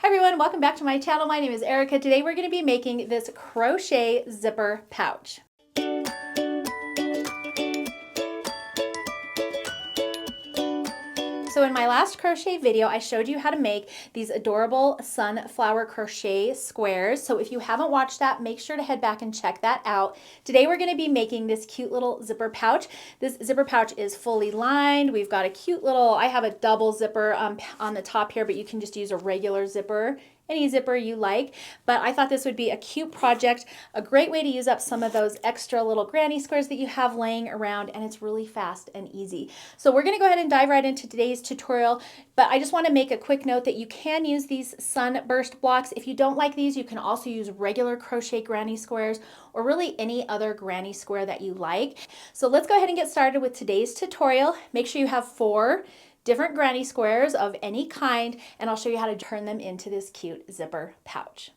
Hi everyone, welcome back to my channel. My name is Erica. Today we're going to be making this crochet zipper pouch. So in my last crochet video, I showed you how to make these adorable sunflower crochet squares. So if you haven't watched that, make sure to head back and check that out. Today we're going to be making this cute little zipper pouch. This zipper pouch is fully lined. We've got a cute little, I have a double zipper on the top here, but you can just use a regular zipper. Any zipper you like, but I thought this would be a cute project, a great way to use up some of those extra little granny squares that you have laying around, and it's really fast and easy. So we're going to go ahead and dive right into today's tutorial, but I just want to make a quick note that you can use these Sunburst blocks. If you don't like these, you can also use regular crochet granny squares or really any other granny square that you like. So let's go ahead and get started with today's tutorial. Make sure you have 4 different granny squares of any kind, and I'll show you how to turn them into this cute zipper pouch.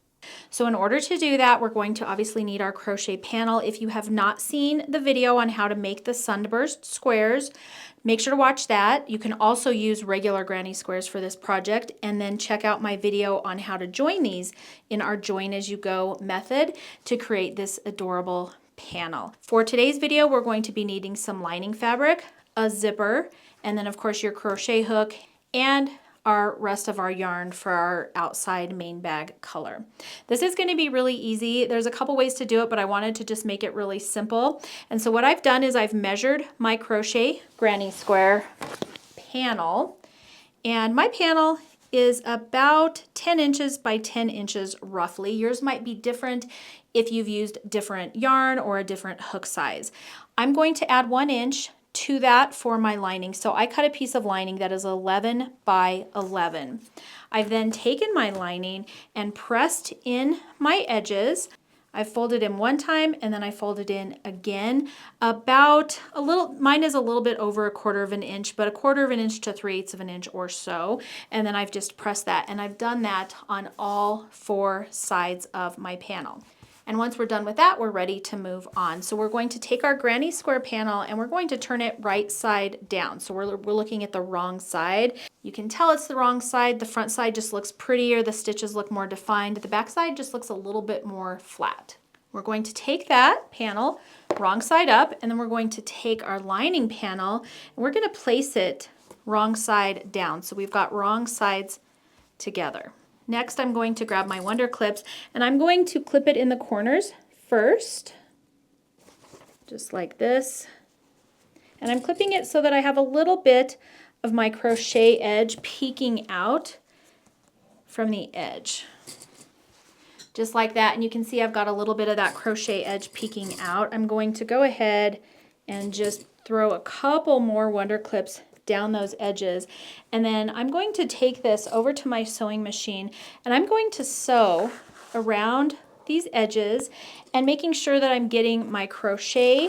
So in order to do that, we're going to obviously need our crochet panel. If you have not seen the video on how to make the Sunburst squares, make sure to watch that. You can also use regular granny squares for this project, and then check out my video on how to join these in our join as you go method to create this adorable panel. For today's video, we're going to be needing some lining fabric, a zipper, and then of course your crochet hook and our rest of our yarn for our outside main bag color. This is going to be really easy. There's a couple ways to do it, but I wanted to just make it really simple. And so what I've done is I've measured my crochet granny square panel, and my panel is about 10 inches by 10 inches roughly. Yours might be different if you've used different yarn or a different hook size. I'm going to add 1 inch to that for my lining. So I cut a piece of lining that is 11 by 11. I've then taken my lining and pressed in my edges. I folded in one time and then I folded in again about a little, mine is a little bit over 1/4 of an inch, but 1/4 of an inch to 3/8 of an inch or so. And then I've just pressed that, and I've done that on all 4 sides of my panel. And once we're done with that, we're ready to move on. So we're going to take our granny square panel and we're going to turn it right side down. So we're looking at the wrong side. You can tell it's the wrong side. The front side just looks prettier. The stitches look more defined. The back side just looks a little bit more flat. We're going to take that panel wrong side up, and then we're going to take our lining panel and we're going to place it wrong side down. So we've got wrong sides together. Next, I'm going to grab my Wonder Clips and I'm going to clip it in the corners first, just like this. And I'm clipping it so that I have a little bit of my crochet edge peeking out from the edge. Just like that, and you can see I've got a little bit of that crochet edge peeking out. I'm going to go ahead and just throw a couple more Wonder Clips down those edges, and then I'm going to take this over to my sewing machine and I'm going to sew around these edges and making sure that I'm getting my crochet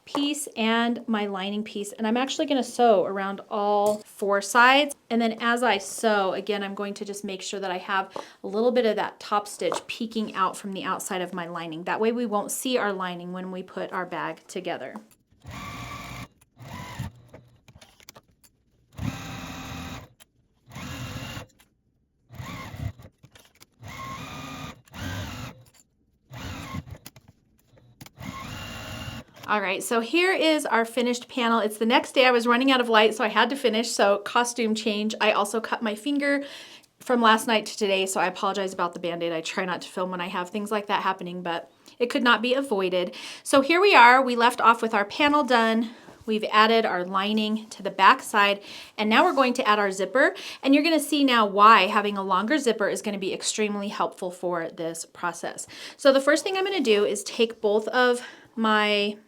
piece and my lining piece, and I'm actually going to sew around all 4 sides. And then as I sew, again, I'm going to just make sure that I have a little bit of that top stitch peeking out from the outside of my lining. That way we won't see our lining when we put our bag together. All right, so here is our finished panel. It's the next day. I was running out of light, so I had to finish. So costume change. I also cut my finger from last night to today, so I apologize about the Band-Aid. I try not to film when I have things like that happening, but it could not be avoided. So here we are. We left off with our panel done. We've added our lining to the back side, and now we're going to add our zipper, and you're going to see now why having a longer zipper is going to be extremely helpful for this process. So the first thing I'm going to do is take both of my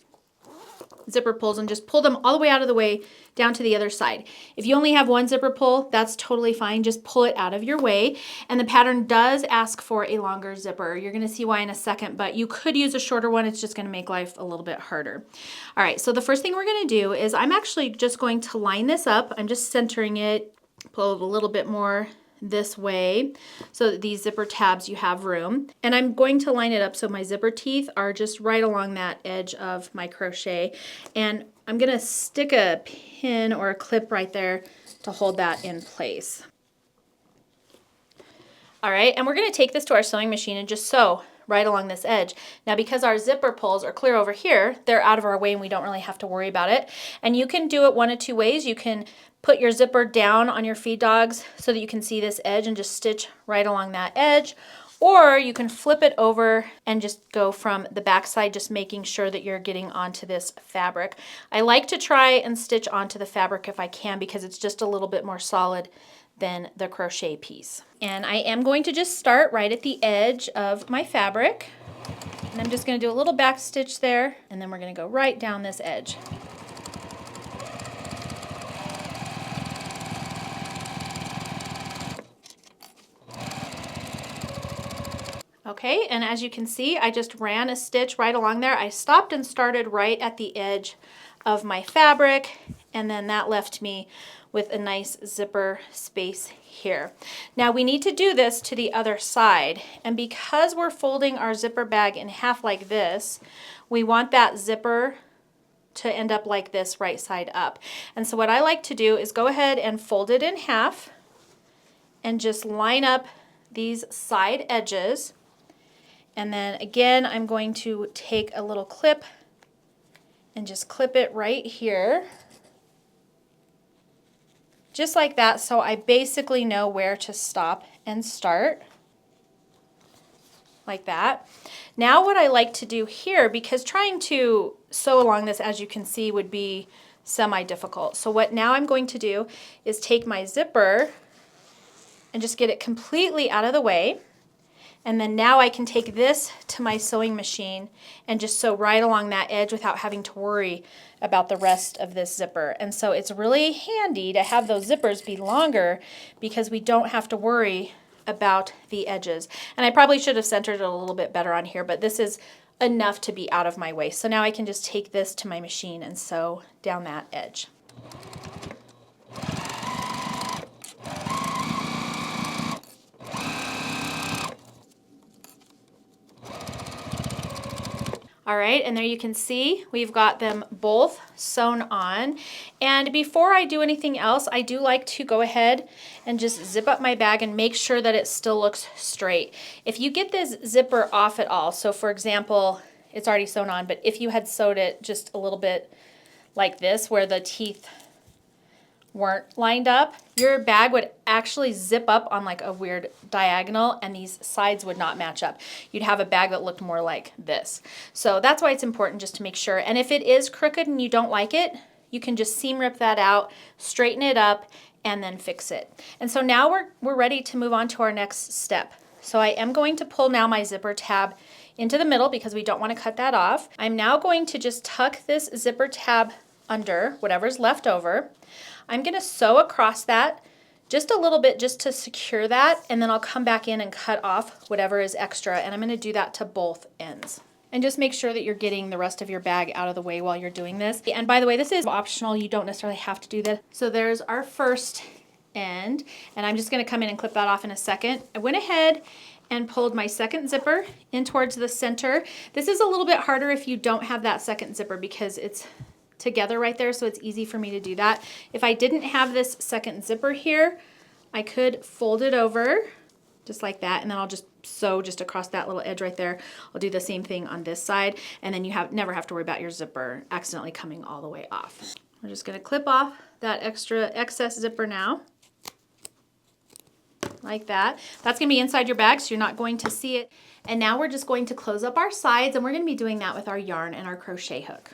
zipper pulls and just pull them all the way out of the way down to the other side. If you only have one zipper pull, that's totally fine. Just pull it out of your way. And the pattern does ask for a longer zipper. You're going to see why in a second, but you could use a shorter one. It's just going to make life a little bit harder. All right, so the first thing we're going to do is I'm actually just going to line this up. I'm just centering it, pull it a little bit more this way so that these zipper tabs you have room, and I'm going to line it up so my zipper teeth are just right along that edge of my crochet, and I'm gonna stick a pin or a clip right there to hold that in place. All right, and we're going to take this to our sewing machine and just sew right along this edge. Now, because our zipper pulls are clear over here, they're out of our way and we don't really have to worry about it. And you can do it one of two ways. You can put your zipper down on your feed dogs so that you can see this edge and just stitch right along that edge. Or you can flip it over and just go from the back side, just making sure that you're getting onto this fabric. I like to try and stitch onto the fabric if I can because it's just a little bit more solid than the crochet piece. And I am going to just start right at the edge of my fabric. And I'm just going to do a little back stitch there, and then we're going to go right down this edge. Okay, and as you can see, I just ran a stitch right along there. I stopped and started right at the edge of my fabric, and then that left me with a nice zipper space here. Now we need to do this to the other side, and because we're folding our zipper bag in half like this, we want that zipper to end up like this, right side up. And so what I like to do is go ahead and fold it in half and just line up these side edges. And then again, I'm going to take a little clip and just clip it right here. Just like that, so I basically know where to stop and start. Like that. Now what I like to do here, because trying to sew along this, as you can see, would be semi-difficult. So what now I'm going to do is take my zipper and just get it completely out of the way. And then now I can take this to my sewing machine and just sew right along that edge without having to worry about the rest of this zipper. And so it's really handy to have those zippers be longer because we don't have to worry about the edges. And I probably should have centered it a little bit better on here, but this is enough to be out of my way. So now I can just take this to my machine and sew down that edge. All right, and there you can see we've got them both sewn on. And before I do anything else, I do like to go ahead and just zip up my bag and make sure that it still looks straight. If you get this zipper off at all, so for example, it's already sewn on, but if you had sewed it just a little bit like this, where the teeth weren't lined up, your bag would actually zip up on like a weird diagonal and these sides would not match up. You'd have a bag that looked more like this. So that's why it's important just to make sure. And if it is crooked and you don't like it, you can just seam rip that out, straighten it up, and then fix it. And so now we're ready to move on to our next step. So I am going to pull now my zipper tab into the middle because we don't want to cut that off. I'm now going to just tuck this zipper tab under whatever's left over. I'm going to sew across that just a little bit just to secure that, and then I'll come back in and cut off whatever is extra, and I'm going to do that to both ends. And just make sure that you're getting the rest of your bag out of the way while you're doing this. And by the way, this is optional. You don't necessarily have to do this. So there's our first end, and I'm just going to come in and clip that off in a second. I went ahead and pulled my second zipper in towards the center. This is a little bit harder if you don't have that second zipper because it's together right there, so it's easy for me to do that. If I didn't have this second zipper here, I could fold it over just like that, and then I'll just sew just across that little edge right there. I'll do the same thing on this side, and then you never have to worry about your zipper accidentally coming all the way off. We're just going to clip off that excess zipper now, like that. That's going to be inside your bag, so you're not going to see it. And now we're just going to close up our sides, and we're going to be doing that with our yarn and our crochet hook.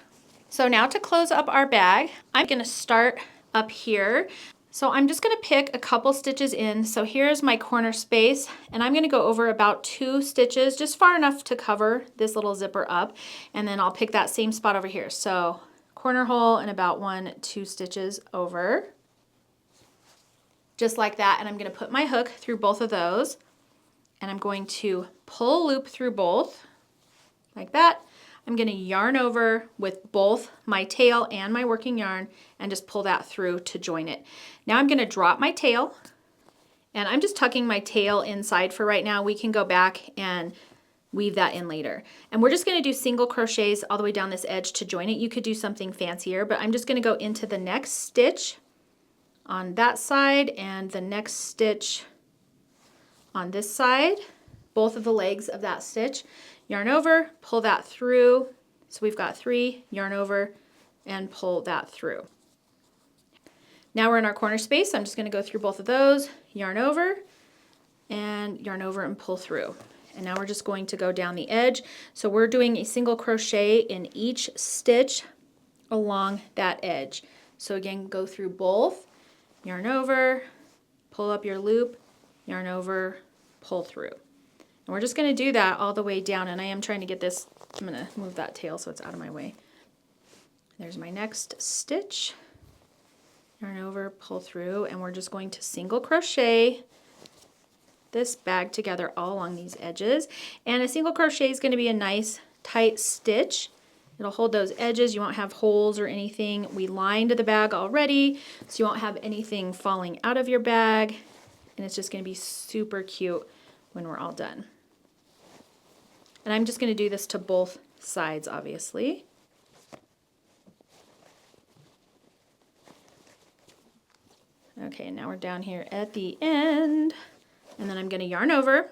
So now to close up our bag, I'm going to start up here. So I'm just going to pick a couple stitches in. So here's my corner space, and I'm going to go over about 2 stitches, just far enough to cover this little zipper up. And then I'll pick that same spot over here. So corner hole and about 1-2 stitches over. Just like that. And I'm going to put my hook through both of those. And I'm going to pull a loop through both, like that. I'm going to yarn over with both my tail and my working yarn and just pull that through to join it. Now I'm going to drop my tail, and I'm just tucking my tail inside for right now. We can go back and weave that in later. And we're just going to do single crochets all the way down this edge to join it. You could do something fancier, but I'm just going to go into the next stitch on that side and the next stitch on this side, both of the legs of that stitch, yarn over, pull that through. So we've got 3, yarn over, and pull that through. Now we're in our corner space, so I'm just going to go through both of those, yarn over and pull through. And now we're just going to go down the edge. So we're doing a single crochet in each stitch along that edge. So again, go through both, yarn over, pull up your loop, yarn over, pull through. And we're just going to do that all the way down, and I am trying to get this, I'm going to move that tail so it's out of my way. There's my next stitch, yarn over, pull through, and we're just going to single crochet this bag together all along these edges. And a single crochet is going to be a nice tight stitch. It'll hold those edges. You won't have holes or anything. We lined the bag already, so you won't have anything falling out of your bag, and it's just going to be super cute when we're all done. And I'm just going to do this to both sides, obviously. Okay, and now we're down here at the end, and then I'm going to yarn over,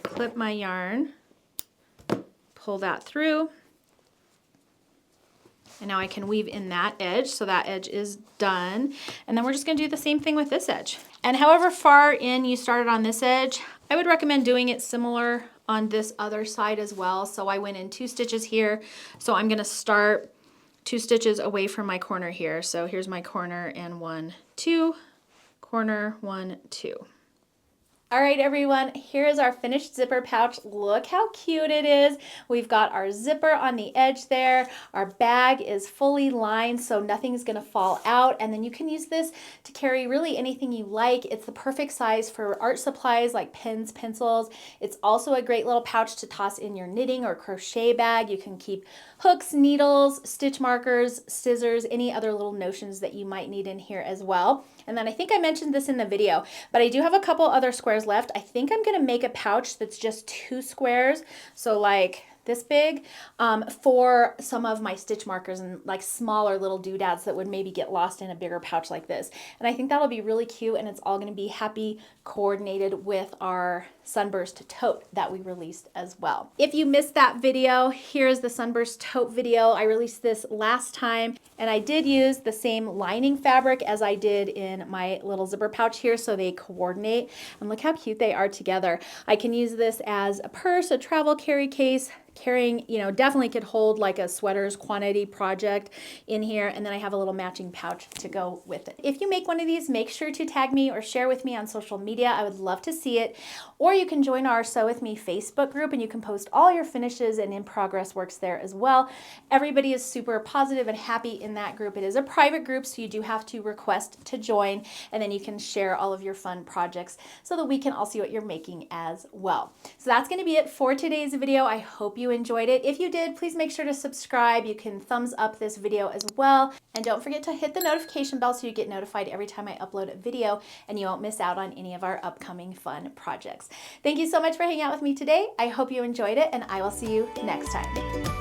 clip my yarn, pull that through, and now I can weave in that edge, so that edge is done. And then we're just going to do the same thing with this edge. And however far in you started on this edge, I would recommend doing it similar on this other side as well. So I went in 2 stitches here, so I'm going to start 2 stitches away from my corner here. So here's my corner, and 1, 2, corner, 1, 2. All right, everyone, here is our finished zipper pouch. Look how cute it is. We've got our zipper on the edge there. Our bag is fully lined, so nothing's gonna fall out. And then you can use this to carry really anything you like. It's the perfect size for art supplies like pens, pencils. It's also a great little pouch to toss in your knitting or crochet bag. You can keep hooks, needles, stitch markers, scissors, any other little notions that you might need in here as well. And then I think I mentioned this in the video, but I do have a couple other squares left. I think I'm gonna make a pouch that's just 2 squares, so like this big, for some of my stitch markers and like smaller little doodads that would maybe get lost in a bigger pouch like this. And I think that'll be really cute, and it's all gonna be happy coordinated with our Sunburst tote that we released as well. If you missed that video, here's the Sunburst tote video. I released this last time, and I did use the same lining fabric as I did in my little zipper pouch here, so they coordinate. And look how cute they are together. I can use this as a purse, a travel carry case, carrying, you know, definitely could hold like a sweaters quantity project in here, and then I have a little matching pouch to go with it. If you make one of these, make sure to tag me or share with me on social media. I would love to see it. Or you can join our Sew With Me Facebook group, and you can post all your finishes and in progress works there as well. Everybody is super positive and happy in that group. It is a private group, so you do have to request to join, and then you can share all of your fun projects so that we can all see what you're making as well. So that's going to be it for today's video. I hope you enjoyed it. If you did, please make sure to subscribe. You can thumbs up this video as well. And don't forget to hit the notification bell so you get notified every time I upload a video and you won't miss out on any of our upcoming fun projects. Thank you so much for hanging out with me today. I hope you enjoyed it, and I will see you next time.